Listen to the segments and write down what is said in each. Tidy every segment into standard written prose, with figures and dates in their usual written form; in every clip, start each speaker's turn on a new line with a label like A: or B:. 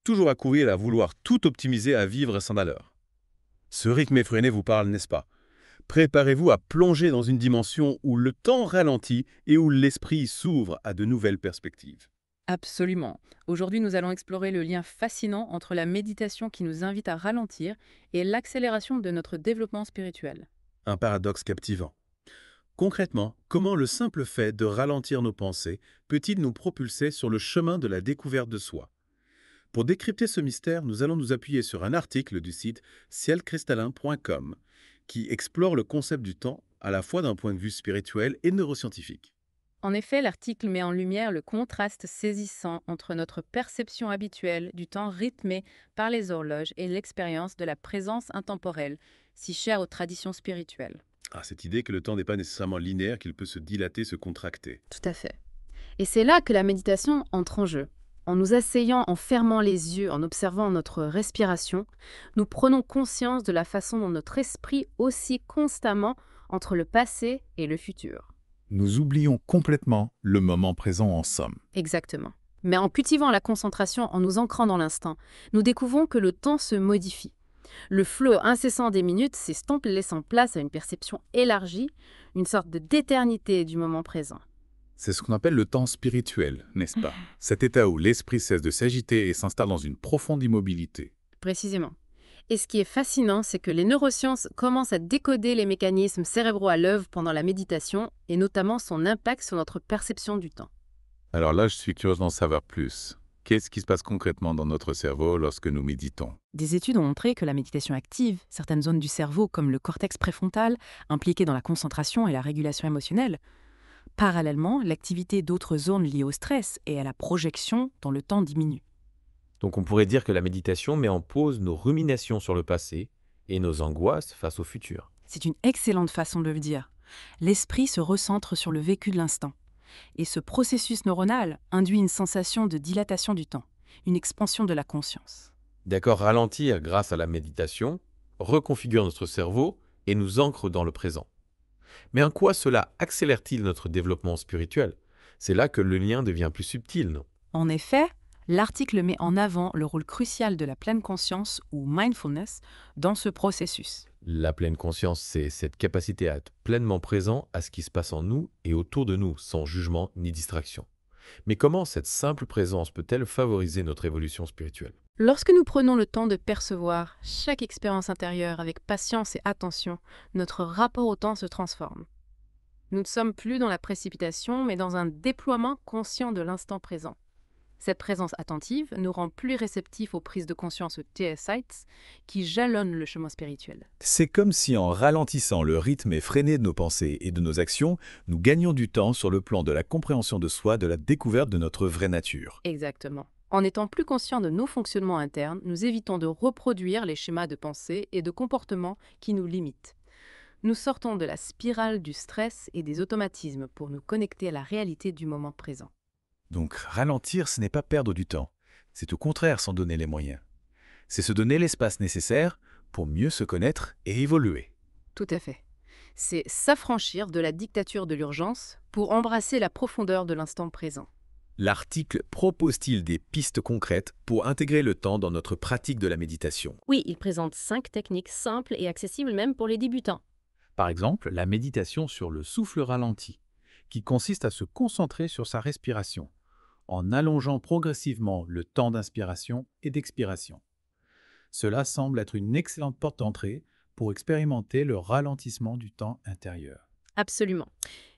A: toujours à courir et à vouloir tout optimiser, à vivre sans malheur. Ce rythme effréné vous parle, n'est-ce pas? Préparez-vous à plonger dans une dimension où le temps ralentit et où l'esprit s'ouvre à de nouvelles perspectives.
B: Absolument. Aujourd'hui, nous allons explorer le lien fascinant entre la méditation qui nous invite à ralentir et l'accélération de notre développement spirituel.
A: Un paradoxe captivant. Concrètement, comment le simple fait de ralentir nos pensées peut-il nous propulser sur le chemin de la découverte de soi? Pour décrypter ce mystère, nous allons nous appuyer sur un article du site cielcristallin.com qui explore le concept du temps à la fois d'un point de vue spirituel et neuroscientifique.
B: En effet, l'article met en lumière le contraste saisissant entre notre perception habituelle du temps rythmé par les horloges et l'expérience de la présence intemporelle, si chère aux traditions spirituelles.
A: Cette idée que le temps n'est pas nécessairement linéaire, qu'il peut se dilater, se contracter.
B: Tout à fait. Et c'est là que la méditation entre en jeu. En nous asseyant, en fermant les yeux, en observant notre respiration, nous prenons conscience de la façon dont notre esprit oscille constamment entre le passé et le futur.
C: Nous oublions complètement le moment présent en somme.
B: Exactement. Mais en cultivant la concentration, en nous ancrant dans l'instant, nous découvrons que le temps se modifie. Le flot incessant des minutes s'estompe, laissant place à une perception élargie, une sorte d'éternité du moment présent.
C: C'est ce qu'on appelle le temps spirituel, n'est-ce pas? Cet état où l'esprit cesse de s'agiter et s'installe dans une profonde immobilité.
B: Précisément. Et ce qui est fascinant, c'est que les neurosciences commencent à décoder les mécanismes cérébraux à l'œuvre pendant la méditation, et notamment son impact sur notre perception du temps.
C: Alors là, je suis curieuse d'en savoir plus. Qu'est-ce qui se passe concrètement dans notre cerveau lorsque nous méditons?
D: Des études ont montré que la méditation active certaines zones du cerveau comme le cortex préfrontal, impliqué dans la concentration et la régulation émotionnelle. Parallèlement, l'activité d'autres zones liées au stress et à la projection dans le temps diminue.
E: Donc on pourrait dire que la méditation met en pause nos ruminations sur le passé et nos angoisses face au futur.
D: C'est une excellente façon de le dire. L'esprit se recentre sur le vécu de l'instant. Et ce processus neuronal induit une sensation de dilatation du temps, une expansion de la conscience.
E: D'accord, ralentir grâce à la méditation reconfigure notre cerveau et nous ancre dans le présent. Mais en quoi cela accélère-t-il notre développement spirituel? C'est là que le lien devient plus subtil, non?
D: En effet, l'article met en avant le rôle crucial de la pleine conscience ou mindfulness dans ce processus.
E: La pleine conscience, c'est cette capacité à être pleinement présent à ce qui se passe en nous et autour de nous, sans jugement ni distraction. Mais comment cette simple présence peut-elle favoriser notre évolution spirituelle?
B: Lorsque nous prenons le temps de percevoir chaque expérience intérieure avec patience et attention, notre rapport au temps se transforme. Nous ne sommes plus dans la précipitation, mais dans un déploiement conscient de l'instant présent. Cette présence attentive nous rend plus réceptifs aux prises de conscience TSItes qui jalonnent le chemin spirituel.
C: C'est comme si en ralentissant le rythme effréné de nos pensées et de nos actions, nous gagnions du temps sur le plan de la compréhension de soi, de la découverte de notre vraie nature.
B: Exactement. En étant plus conscients de nos fonctionnements internes, nous évitons de reproduire les schémas de pensée et de comportement qui nous limitent. Nous sortons de la spirale du stress et des automatismes pour nous connecter à la réalité du moment présent.
C: Donc ralentir, ce n'est pas perdre du temps. C'est au contraire s'en donner les moyens. C'est se donner l'espace nécessaire pour mieux se connaître et évoluer.
B: Tout à fait. C'est s'affranchir de la dictature de l'urgence pour embrasser la profondeur de l'instant présent.
C: L'article propose-t-il des pistes concrètes pour intégrer le temps dans notre pratique de la méditation?
F: Oui, il présente 5 techniques simples et accessibles même pour les débutants.
C: Par exemple, la méditation sur le souffle ralenti, qui consiste à se concentrer sur sa respiration, en allongeant progressivement le temps d'inspiration et d'expiration. Cela semble être une excellente porte d'entrée pour expérimenter le ralentissement du temps intérieur.
F: Absolument.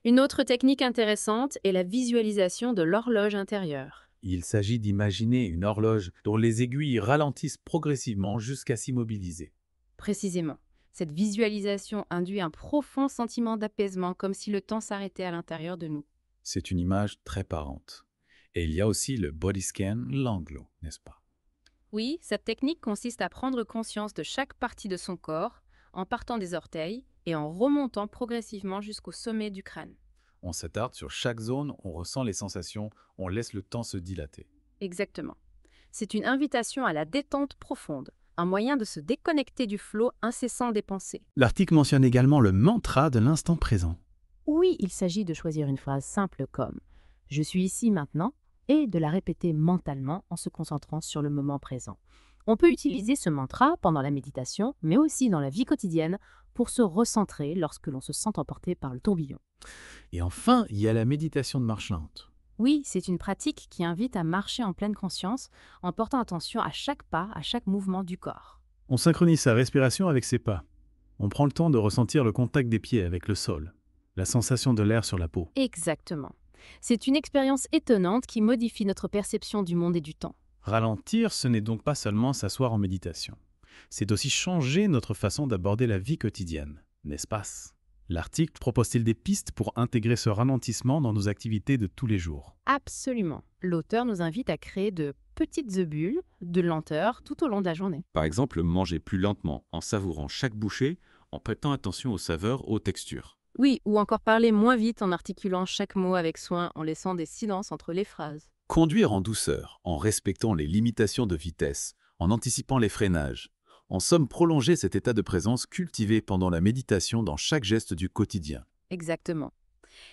F: Une autre technique intéressante est la visualisation de l'horloge intérieure.
C: Il s'agit d'imaginer une horloge dont les aiguilles ralentissent progressivement jusqu'à s'immobiliser.
B: Précisément. Cette visualisation induit un profond sentiment d'apaisement, comme si le temps s'arrêtait à l'intérieur de nous.
C: C'est une image très parlante. Et il y a aussi le body scan Langlo, n'est-ce pas?
B: Oui, cette technique consiste à prendre conscience de chaque partie de son corps, en partant des orteils et en remontant progressivement jusqu'au sommet du crâne.
C: On s'attarde sur chaque zone, on ressent les sensations, on laisse le temps se dilater.
B: Exactement. C'est une invitation à la détente profonde, un moyen de se déconnecter du flot incessant des pensées.
G: L'article mentionne également le mantra de l'instant présent.
F: Oui, il s'agit de choisir une phrase simple comme « Je suis ici maintenant » et de la répéter mentalement en se concentrant sur le moment présent. On peut utiliser ce mantra pendant la méditation, mais aussi dans la vie quotidienne pour se recentrer lorsque l'on se sent emporté par le tourbillon.
C: Et enfin, il y a la méditation de marche lente.
F: Oui, c'est une pratique qui invite à marcher en pleine conscience en portant attention à chaque pas, à chaque mouvement du corps.
G: On synchronise sa respiration avec ses pas. On prend le temps de ressentir le contact des pieds avec le sol, la sensation de l'air sur la peau.
F: Exactement. C'est une expérience étonnante qui modifie notre perception du monde et du temps.
G: Ralentir, ce n'est donc pas seulement s'asseoir en méditation. C'est aussi changer notre façon d'aborder la vie quotidienne, n'est-ce pas? L'article propose-t-il des pistes pour intégrer ce ralentissement dans nos activités de tous les jours?
F: Absolument. L'auteur nous invite à créer de petites bulles de lenteur tout au long de la journée.
H: Par exemple, manger plus lentement en savourant chaque bouchée, en prêtant attention aux saveurs, aux textures.
B: Oui, ou encore parler moins vite en articulant chaque mot avec soin, en laissant des silences entre les phrases.
E: Conduire en douceur, en respectant les limitations de vitesse, en anticipant les freinages. En somme, prolonger cet état de présence cultivé pendant la méditation dans chaque geste du quotidien.
B: Exactement.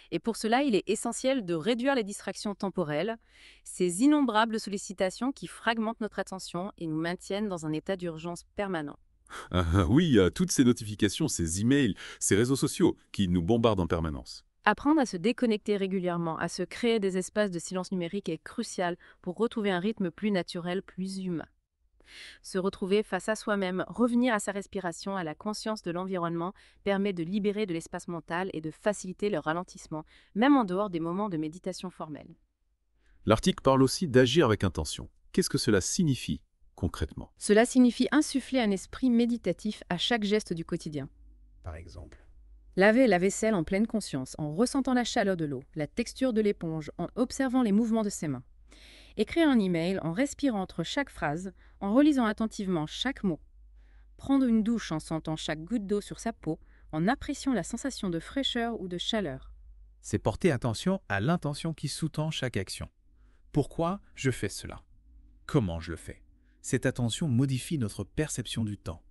B: Et pour cela, il est essentiel de réduire les distractions temporelles, ces innombrables sollicitations qui fragmentent notre attention et nous maintiennent dans un état d'urgence permanent.
E: Oui, toutes ces notifications, ces emails, ces réseaux sociaux qui nous bombardent en permanence.
B: Apprendre à se déconnecter régulièrement, à se créer des espaces de silence numérique est crucial pour retrouver un rythme plus naturel, plus humain. Se retrouver face à soi-même, revenir à sa respiration, à la conscience de l'environnement, permet de libérer de l'espace mental et de faciliter le ralentissement, même en dehors des moments de méditation formelle.
E: L'article parle aussi d'agir avec intention. Qu'est-ce que cela signifie concrètement?
B: Cela signifie insuffler un esprit méditatif à chaque geste du quotidien.
G: Par exemple.
B: Laver la vaisselle en pleine conscience, en ressentant la chaleur de l'eau, la texture de l'éponge, en observant les mouvements de ses mains. Écrire un email en respirant entre chaque phrase, en relisant attentivement chaque mot. Prendre une douche en sentant chaque goutte d'eau sur sa peau, en appréciant la sensation de fraîcheur ou de chaleur.
C: C'est porter attention à l'intention qui sous-tend chaque action. Pourquoi je fais cela? Comment je le fais? Cette attention modifie notre perception du temps.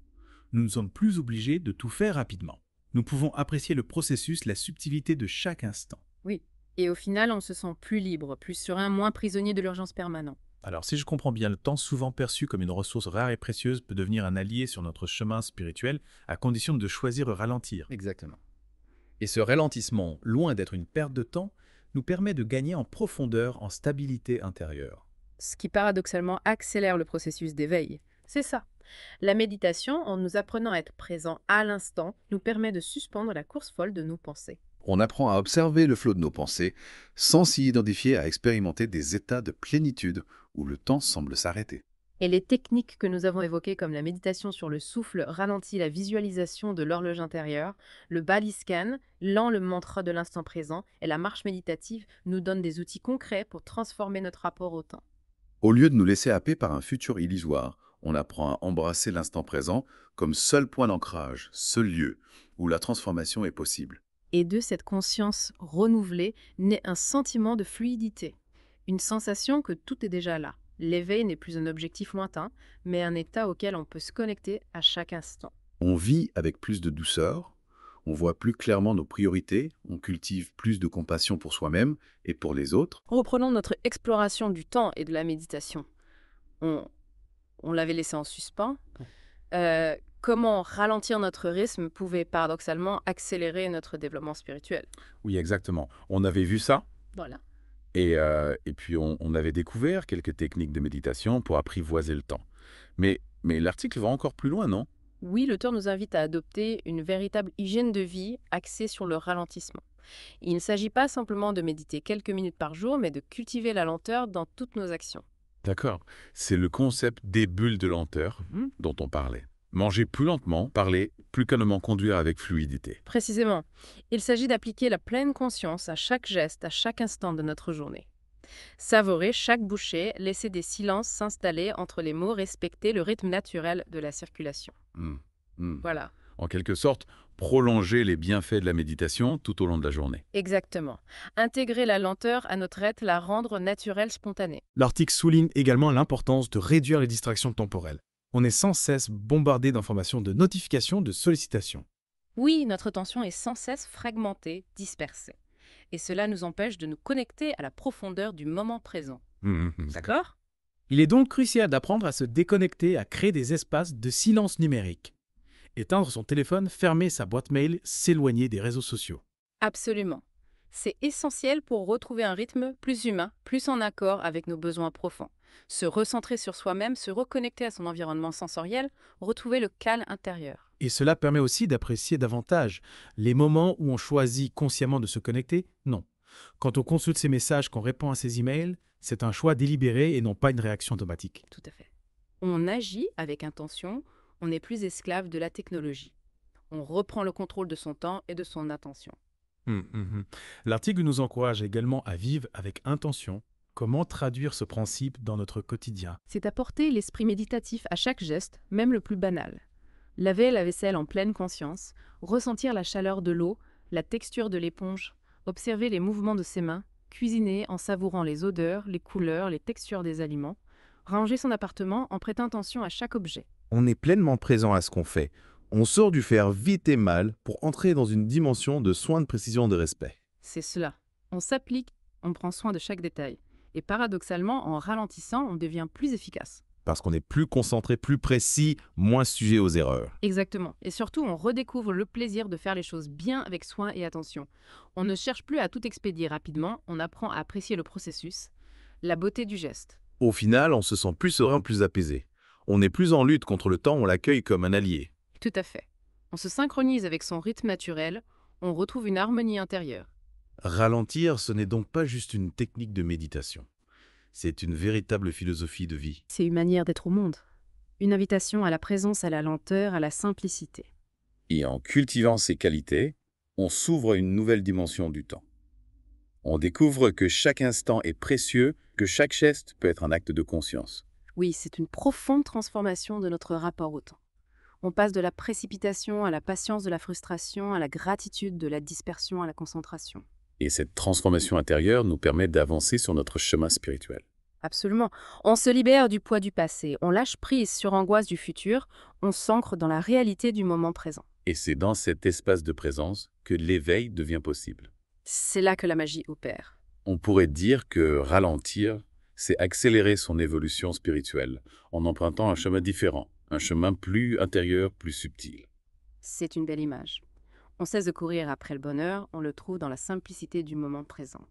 C: Nous ne sommes plus obligés de tout faire rapidement. Nous pouvons apprécier le processus, la subtilité de chaque instant.
B: Oui, et au final, on se sent plus libre, plus serein, moins prisonnier de l'urgence permanente.
C: Alors si je comprends bien, le temps souvent perçu comme une ressource rare et précieuse peut devenir un allié sur notre chemin spirituel à condition de choisir de ralentir.
G: Exactement. Et ce ralentissement, loin d'être une perte de temps, nous permet de gagner en profondeur, en stabilité intérieure.
B: Ce qui paradoxalement accélère le processus d'éveil. C'est ça. La méditation, en nous apprenant à être présent à l'instant, nous permet de suspendre la course folle de nos pensées.
A: On apprend à observer le flot de nos pensées sans s'y identifier, à expérimenter des états de plénitude où le temps semble s'arrêter.
B: Et les techniques que nous avons évoquées comme la méditation sur le souffle ralentit la visualisation de l'horloge intérieure, le body scan, lent le mantra de l'instant présent et la marche méditative nous donnent des outils concrets pour transformer notre rapport au temps.
A: Au lieu de nous laisser happer par un futur illusoire, on apprend à embrasser l'instant présent comme seul point d'ancrage, seul lieu où la transformation est possible.
B: Et de cette conscience renouvelée naît un sentiment de fluidité, une sensation que tout est déjà là. L'éveil n'est plus un objectif lointain, mais un état auquel on peut se connecter à chaque instant.
A: On vit avec plus de douceur, on voit plus clairement nos priorités, on cultive plus de compassion pour soi-même et pour les autres.
B: Reprenons notre exploration du temps et de la méditation. On l'avait laissé en suspens. Comment ralentir notre rythme pouvait paradoxalement accélérer notre développement spirituel.
A: Oui, exactement. On avait vu ça.
B: Voilà.
A: Et puis, on avait découvert quelques techniques de méditation pour apprivoiser le temps. Mais l'article va encore plus loin, non?
B: Oui, l'auteur nous invite à adopter une véritable hygiène de vie axée sur le ralentissement. Il ne s'agit pas simplement de méditer quelques minutes par jour, mais de cultiver la lenteur dans toutes nos actions.
A: D'accord. C'est le concept des bulles de lenteur dont on parlait. Manger plus lentement, parler plus calmement, conduire avec fluidité.
B: Précisément, il s'agit d'appliquer la pleine conscience à chaque geste, à chaque instant de notre journée. Savourer chaque bouchée, laisser des silences s'installer entre les mots, respecter le rythme naturel de la circulation. Voilà.
A: En quelque sorte, prolonger les bienfaits de la méditation tout au long de la journée.
B: Exactement. Intégrer la lenteur à notre être, la rendre naturelle, spontanée.
I: L'article souligne également l'importance de réduire les distractions temporelles. On est sans cesse bombardé d'informations, de notifications, de sollicitations.
B: Oui, notre attention est sans cesse fragmentée, dispersée. Et cela nous empêche de nous connecter à la profondeur du moment présent. D'accord?
I: Il est donc crucial d'apprendre à se déconnecter, à créer des espaces de silence numérique. Éteindre son téléphone, fermer sa boîte mail, s'éloigner des réseaux sociaux.
B: Absolument. C'est essentiel pour retrouver un rythme plus humain, plus en accord avec nos besoins profonds. Se recentrer sur soi-même, se reconnecter à son environnement sensoriel, retrouver le calme intérieur.
I: Et cela permet aussi d'apprécier davantage les moments où on choisit consciemment de se connecter. Non. Quand on consulte ses messages, qu'on répond à ses emails, c'est un choix délibéré et non pas une réaction automatique.
B: Tout à fait. On agit avec intention, on n'est plus esclave de la technologie. On reprend le contrôle de son temps et de son attention.
I: L'article nous encourage également à vivre avec intention. Comment traduire ce principe dans notre quotidien?
B: C'est apporter l'esprit méditatif à chaque geste, même le plus banal. Laver la vaisselle en pleine conscience, ressentir la chaleur de l'eau, la texture de l'éponge, observer les mouvements de ses mains, cuisiner en savourant les odeurs, les couleurs, les textures des aliments, ranger son appartement en prêtant attention à chaque objet.
J: On est pleinement présent à ce qu'on fait. On sort du faire vite et mal pour entrer dans une dimension de soin, de précision, de respect.
B: C'est cela. On s'applique, on prend soin de chaque détail. Et paradoxalement, en ralentissant, on devient plus efficace.
J: Parce qu'on est plus concentré, plus précis, moins sujet aux erreurs.
B: Exactement. Et surtout, on redécouvre le plaisir de faire les choses bien avec soin et attention. On ne cherche plus à tout expédier rapidement, on apprend à apprécier le processus, la beauté du geste.
J: Au final, on se sent plus serein, plus apaisé. On n'est plus en lutte contre le temps, on l'accueille comme un allié.
B: Tout à fait. On se synchronise avec son rythme naturel, on retrouve une harmonie intérieure.
J: Ralentir, ce n'est donc pas juste une technique de méditation. C'est une véritable philosophie de vie.
B: C'est une manière d'être au monde. Une invitation à la présence, à la lenteur, à la simplicité.
A: Et en cultivant ces qualités, on s'ouvre à une nouvelle dimension du temps. On découvre que chaque instant est précieux, que chaque geste peut être un acte de conscience.
B: Oui, c'est une profonde transformation de notre rapport au temps. On passe de la précipitation à la patience de la frustration, à la gratitude de la dispersion à la concentration.
A: Et cette transformation intérieure nous permet d'avancer sur notre chemin spirituel.
B: Absolument. On se libère du poids du passé, on lâche prise sur l'angoisse du futur, on s'ancre dans la réalité du moment présent.
A: Et c'est dans cet espace de présence que l'éveil devient possible.
B: C'est là que la magie opère.
A: On pourrait dire que ralentir, c'est accélérer son évolution spirituelle en empruntant un chemin différent, un chemin plus intérieur, plus subtil.
B: C'est une belle image. On cesse de courir après le bonheur, on le trouve dans la simplicité du moment présent.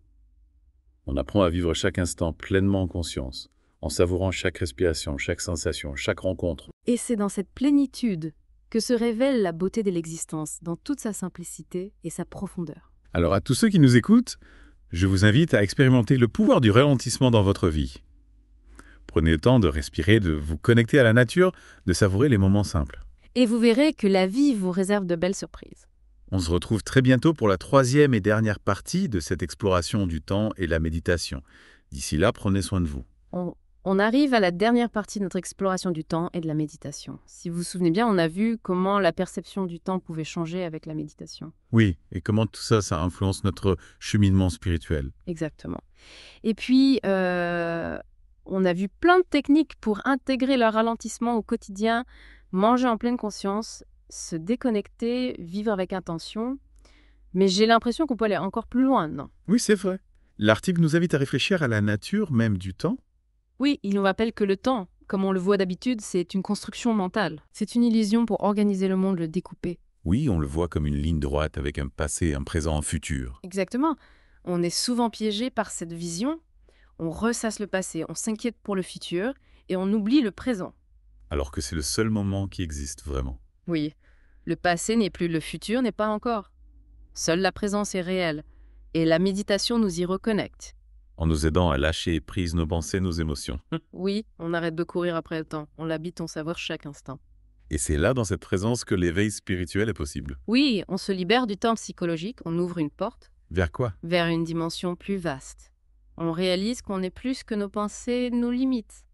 A: On apprend à vivre chaque instant pleinement en conscience, en savourant chaque respiration, chaque sensation, chaque rencontre.
B: Et c'est dans cette plénitude que se révèle la beauté de l'existence, dans toute sa simplicité et sa profondeur.
A: Alors à tous ceux qui nous écoutent, je vous invite à expérimenter le pouvoir du ralentissement dans votre vie. Prenez le temps de respirer, de vous connecter à la nature, de savourer les moments simples.
B: Et vous verrez que la vie vous réserve de belles surprises.
A: On se retrouve très bientôt pour la 3e et dernière partie de cette exploration du temps et la méditation. D'ici là, prenez soin de vous.
B: On arrive à la dernière partie de notre exploration du temps et de la méditation. Si vous vous souvenez bien, on a vu comment la perception du temps pouvait changer avec la méditation.
A: Oui, et comment tout ça, ça influence notre cheminement spirituel.
B: Exactement. Et puis, on a vu plein de techniques pour intégrer le ralentissement au quotidien, manger en pleine conscience, se déconnecter, vivre avec intention. Mais j'ai l'impression qu'on peut aller encore plus loin, non?
A: Oui, c'est vrai. L'article nous invite à réfléchir à la nature même du temps.
B: Oui, il nous rappelle que le temps, comme on le voit d'habitude, c'est une construction mentale. C'est une illusion pour organiser le monde, le découper.
A: Oui, on le voit comme une ligne droite avec un passé, un présent, un futur.
B: Exactement. On est souvent piégé par cette vision. On ressasse le passé, on s'inquiète pour le futur et on oublie le présent.
A: Alors que c'est le seul moment qui existe vraiment.
B: Oui, le passé n'est plus, le futur n'est pas encore. Seule la présence est réelle et la méditation nous y reconnecte.
A: En nous aidant à lâcher prise nos pensées, nos émotions.
B: Oui, on arrête de courir après le temps, on l'habite, on savoure chaque instant.
A: Et c'est là, dans cette présence, que l'éveil spirituel est possible.
B: Oui, on se libère du temps psychologique, on ouvre une porte.
A: Vers quoi?
B: Vers une dimension plus vaste. On réalise qu'on est plus que nos pensées nous limitent.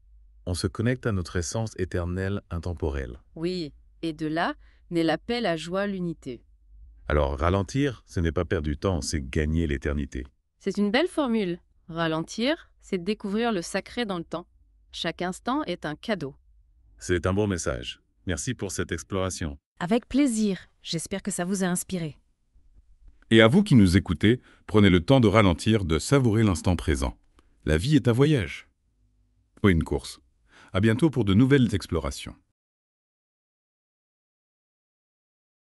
A: On se connecte à notre essence éternelle, intemporelle.
B: Oui, et de là naît l'appel à joie, l'unité.
A: Alors, ralentir, ce n'est pas perdre du temps, c'est gagner l'éternité.
B: C'est une belle formule. Ralentir, c'est découvrir le sacré dans le temps. Chaque instant est un cadeau.
A: C'est un bon message. Merci pour cette exploration.
D: Avec plaisir. J'espère que ça vous a inspiré.
K: Et à vous qui nous écoutez, prenez le temps de ralentir, de savourer l'instant présent. La vie est un voyage. ou une course. À bientôt pour de nouvelles explorations.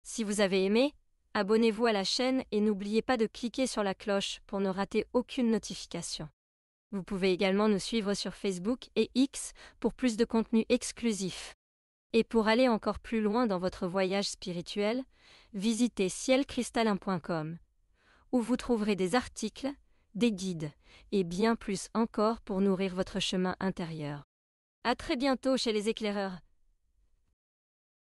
L: Si vous avez aimé, abonnez-vous à la chaîne et n'oubliez pas de cliquer sur la cloche pour ne rater aucune notification. Vous pouvez également nous suivre sur Facebook et X pour plus de contenu exclusif. Et pour aller encore plus loin dans votre voyage spirituel, visitez cielcristallin.com, où vous trouverez des articles, des guides et bien plus encore pour nourrir votre chemin intérieur. À très bientôt chez les éclaireurs.